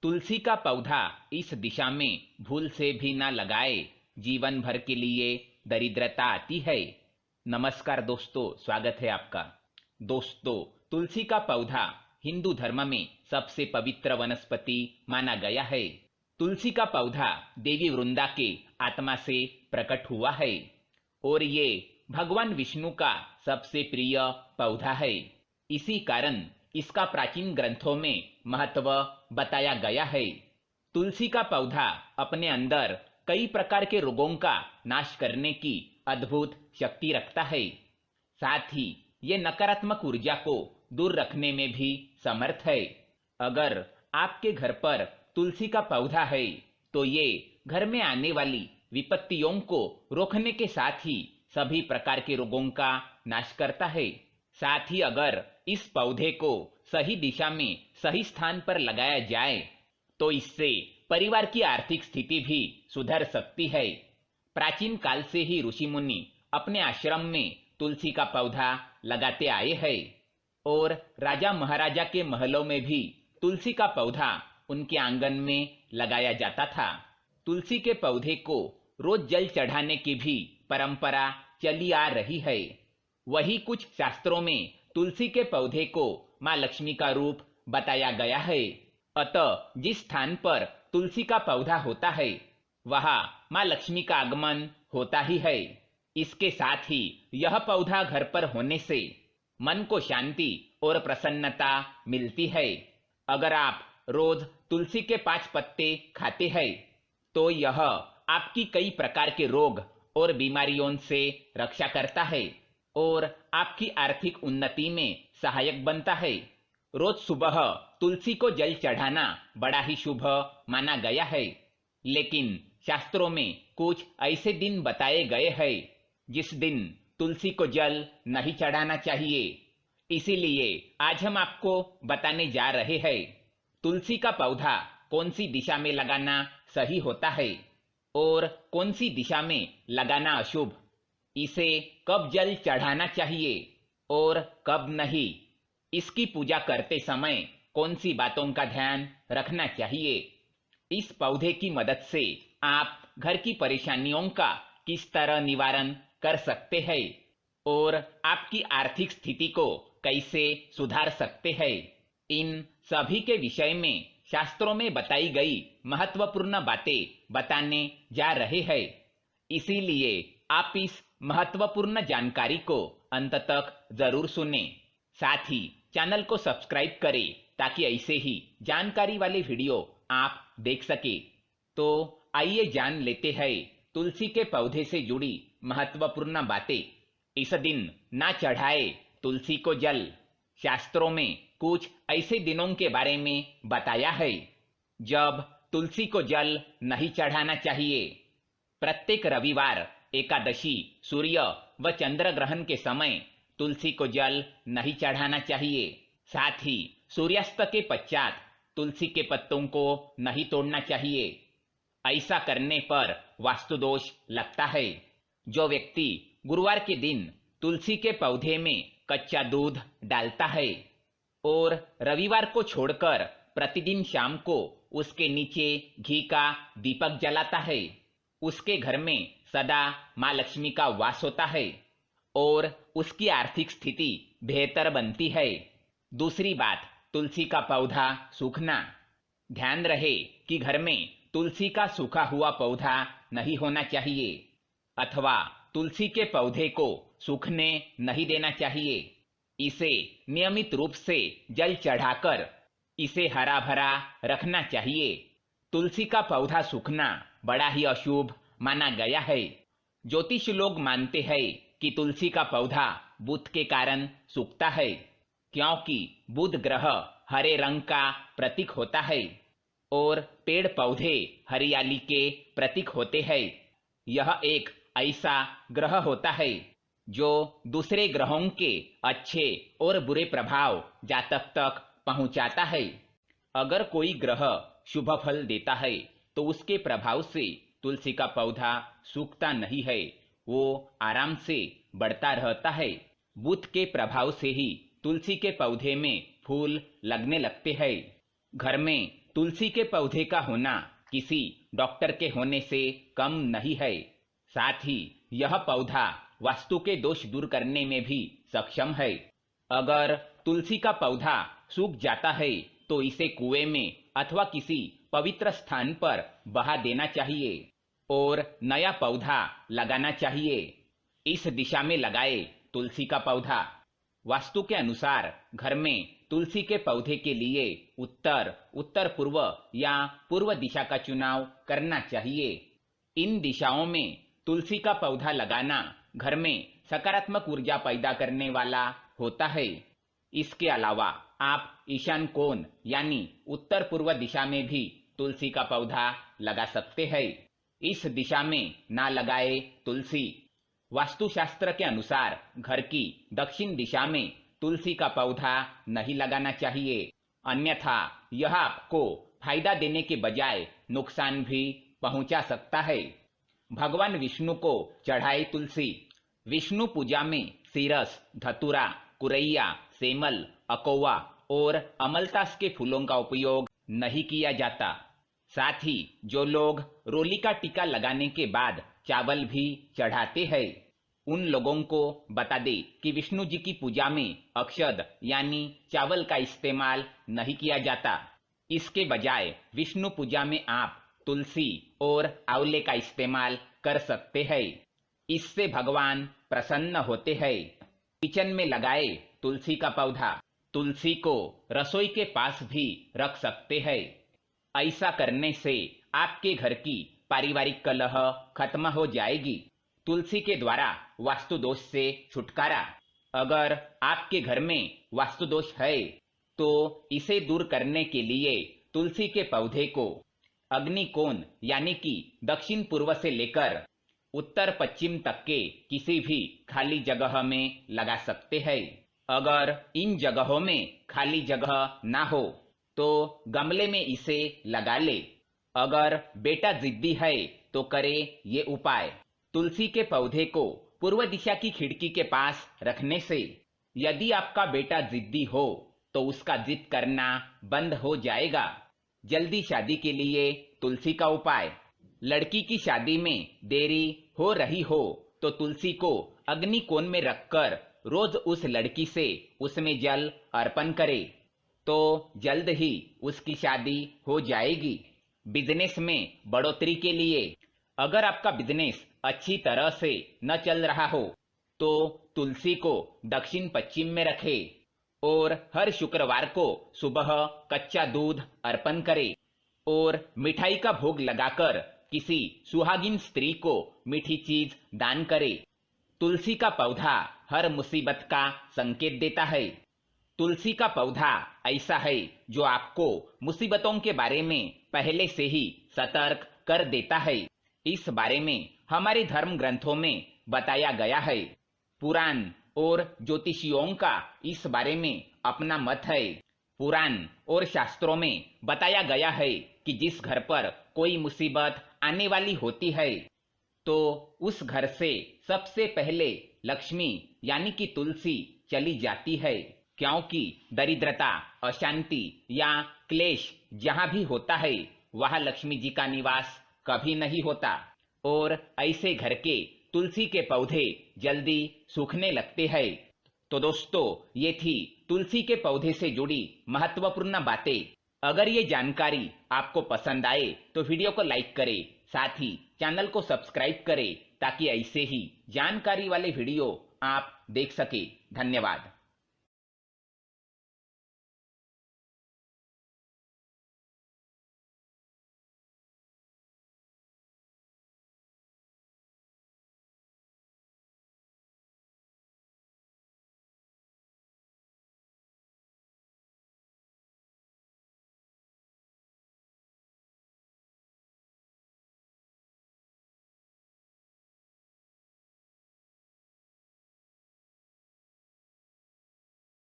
तुलसी का पौधा इस दिशा में भूल से भी ना लगाए, जीवन भर के लिए दरिद्रता आती है। नमस्कार दोस्तों, स्वागत है आपका। दोस्तों, तुलसी का पौधा हिंदू धर्म में सबसे पवित्र वनस्पति माना गया है। तुलसी का पौधा देवी वृंदा के आत्मा से प्रकट हुआ है और ये भगवान विष्णु का सबसे प्रिय पौधा है। इसी कारण इसका प्राचीन ग्रंथों में महत्व बताया गया है। तुलसी का पौधा अपने अंदर कई प्रकार के रोगों का नाश करने की अद्भुत शक्ति रखता है। साथ ही ये नकारात्मक ऊर्जा को दूर रखने में भी समर्थ है। अगर आपके घर पर तुलसी का पौधा है तो ये घर में आने वाली विपत्तियों को रोकने के साथ ही सभी प्रकार के रोगों का नाश करता है। साथ ही अगर इस पौधे को सही दिशा में सही स्थान पर लगाया जाए तो इससे परिवार की आर्थिक स्थिति भी सुधर सकती है। प्राचीन काल से ही ऋषि मुनि अपने आश्रम में तुलसी का पौधा लगाते आए हैं और राजा महाराजा के महलों में भी तुलसी का पौधा उनके आंगन में लगाया जाता था। तुलसी के पौधे को रोज जल चढ़ाने की भी परंपरा चली आ रही है। वही कुछ शास्त्रों में तुलसी के पौधे को माँ लक्ष्मी का रूप बताया गया है। अतः जिस स्थान पर तुलसी का पौधा होता है वहां माँ लक्ष्मी का आगमन होता ही है। इसके साथ ही यह पौधा घर पर होने से मन को शांति और प्रसन्नता मिलती है। अगर आप रोज तुलसी के 5 पत्ते खाते हैं तो यह आपकी कई प्रकार के रोग और बीमारियों से रक्षा करता है और आपकी आर्थिक उन्नति में सहायक बनता है। रोज सुबह तुलसी को जल चढ़ाना बड़ा ही शुभ माना गया है, लेकिन शास्त्रों में कुछ ऐसे दिन बताए गए हैं जिस दिन तुलसी को जल नहीं चढ़ाना चाहिए। इसीलिए आज हम आपको बताने जा रहे हैं तुलसी का पौधा कौन सी दिशा में लगाना सही होता है और कौन सी दिशा में लगाना अशुभ, इसे कब जल चढ़ाना चाहिए और कब नहीं, इसकी पूजा करते समय कौन सी बातों का ध्यान रखना चाहिए। इस पौधे की मदद से आप घर की परेशानियों का किस तरह निवारण कर सकते हैं और आपकी आर्थिक स्थिति को कैसे सुधार सकते हैं, इन सभी के विषय में शास्त्रों में बताई गई महत्वपूर्ण बातें बताने जा रहे हैं। इसीलिए आप इस महत्वपूर्ण जानकारी को अंत तक जरूर सुने। साथ ही चैनल को सब्सक्राइब करें ताकि ऐसे ही जानकारी वाले वीडियो आप देख सके। तो आइए जान लेते हैं तुलसी के पौधे से जुड़ी महत्वपूर्ण बातें। इस दिन ना चढ़ाए तुलसी को जल। शास्त्रों में कुछ ऐसे दिनों के बारे में बताया है जब तुलसी को जल नहीं चढ़ाना चाहिए। प्रत्येक रविवार, एकादशी, सूर्य व चंद्र ग्रहण के समय तुलसी को जल नहीं चढ़ाना चाहिए। साथ ही सूर्यास्त के पश्चात तुलसी के पत्तों को नहीं तोड़ना चाहिए। ऐसा करने पर वास्तु दोष लगता है। जो व्यक्ति गुरुवार के दिन तुलसी के पौधे में कच्चा दूध डालता है और रविवार को छोड़कर प्रतिदिन शाम को उसके नीचे घी का दीपक जलाता है, उसके घर में सदा माँ लक्ष्मी का वास होता है और उसकी आर्थिक स्थिति बेहतर बनती है। दूसरी बात, तुलसी का पौधा सूखना। ध्यान रहे कि घर में तुलसी का सूखा हुआ पौधा नहीं होना चाहिए अथवा तुलसी के पौधे को सूखने नहीं देना चाहिए। इसे नियमित रूप से जल चढ़ाकर इसे हरा भरा रखना चाहिए। तुलसी का पौधा सूखना बड़ा ही अशुभ माना गया है। ज्योतिष लोग मानते हैं कि तुलसी का पौधा बुध के कारण सूखता है, क्योंकि बुध ग्रह हरे रंग का प्रतीक होता है और पेड़ पौधे हरियाली के प्रतीक होते हैं। यह एक ऐसा ग्रह होता है जो दूसरे ग्रहों के अच्छे और बुरे प्रभाव जातक तक पहुंचाता है। अगर कोई ग्रह शुभ फल देता है तो उसके प्रभाव से तुलसी का पौधा सूखता नहीं है, वो आराम से बढ़ता रहता है। बुध के प्रभाव से ही तुलसी के पौधे में फूल लगने लगते हैं। घर में तुलसी के पौधे का होना किसी डॉक्टर के होने से कम नहीं है। साथ ही यह पौधा वास्तु के दोष दूर करने में भी सक्षम है। अगर तुलसी का पौधा सूख जाता है तो इसे कुएं में अथवा किसी पवित्र स्थान पर बहा देना चाहिए और नया पौधा लगाना चाहिए। इस दिशा में लगाए तुलसी का पौधा। वास्तु के अनुसार घर में तुलसी के पौधे के लिए उत्तर, उत्तर पूर्व या पूर्व दिशा का चुनाव करना चाहिए। इन दिशाओं में तुलसी का पौधा लगाना घर में सकारात्मक ऊर्जा पैदा करने वाला होता है। इसके अलावा आप ईशान कोण यानी उत्तर पूर्व दिशा में भी तुलसी का पौधा लगा सकते हैं। इस दिशा में ना लगाए तुलसी। वास्तुशास्त्र के अनुसार घर की दक्षिण दिशा में तुलसी का पौधा नहीं लगाना चाहिए, अन्यथा यह आपको फायदा देने के बजाय नुकसान भी पहुंचा सकता है। भगवान विष्णु को चढ़ाए तुलसी। विष्णु पूजा में सीरस, धतूरा, कुरैया, सेमल, अकोवा और अमलतास के फूलों का उपयोग नहीं किया जाता। साथ ही जो लोग रोली का टीका लगाने के बाद चावल भी चढ़ाते हैं, उन लोगों को बता दे कि विष्णु जी की पूजा में अक्षत यानी चावल का इस्तेमाल नहीं किया जाता। इसके बजाय विष्णु पूजा में आप तुलसी और आंवले का इस्तेमाल कर सकते हैं। इससे भगवान प्रसन्न होते हैं। किचन में लगाए तुलसी का पौधा। तुलसी को रसोई के पास भी रख सकते हैं। ऐसा करने से आपके घर की पारिवारिक कलह खत्म हो जाएगी। तुलसी के द्वारा वास्तु दोष से छुटकारा। अगर आपके घर में वास्तु दोष है तो इसे दूर करने के लिए तुलसी के पौधे को अग्नि कोण यानी कि दक्षिण पूर्व से लेकर उत्तर पश्चिम तक के किसी भी खाली जगह में लगा सकते हैं। अगर इन जगहों में खाली जगह ना हो तो गमले में इसे लगा ले। अगर बेटा जिद्दी है तो करे ये उपाय। तुलसी के पौधे को पूर्व दिशा की खिड़की के पास रखने से यदि आपका बेटा जिद्दी हो तो उसका जिद करना बंद हो जाएगा। जल्दी शादी के लिए तुलसी का उपाय। लड़की की शादी में देरी हो रही हो तो तुलसी को अग्नि कोण में रखकर रोज उस लड़की से उसमें जल अर्पण करे तो जल्द ही उसकी शादी हो जाएगी। बिजनेस में बढ़ोतरी के लिए अगर आपका बिजनेस अच्छी तरह से न चल रहा हो तो तुलसी को दक्षिण पश्चिम में रखें और हर शुक्रवार को सुबह कच्चा दूध अर्पण करें और मिठाई का भोग लगाकर किसी सुहागिन स्त्री को मीठी चीज दान करे। तुलसी का पौधा हर मुसीबत का संकेत देता है। तुलसी का पौधा ऐसा है जो आपको मुसीबतों के बारे में पहले से ही सतर्क कर देता है। इस बारे में हमारे धर्म ग्रंथों में बताया गया है। पुराण और ज्योतिषियों का इस बारे में अपना मत है। पुराण और शास्त्रों में बताया गया है कि जिस घर पर कोई मुसीबत आने वाली होती है तो उस घर से सबसे पहले लक्ष्मी यानी कि तुलसी चली जाती है, क्योंकि दरिद्रता, अशांति या क्लेश जहाँ भी होता है वहाँ लक्ष्मी जी का निवास कभी नहीं होता और ऐसे घर के तुलसी के पौधे जल्दी सूखने लगते हैं। तो दोस्तों, ये थी तुलसी के पौधे से जुड़ी महत्वपूर्ण बातें। अगर ये जानकारी आपको पसंद आए तो वीडियो को लाइक करें, साथ ही चैनल को सब्सक्राइब करें ताकि ऐसे ही जानकारी वाले वीडियो आप देख सके। धन्यवाद।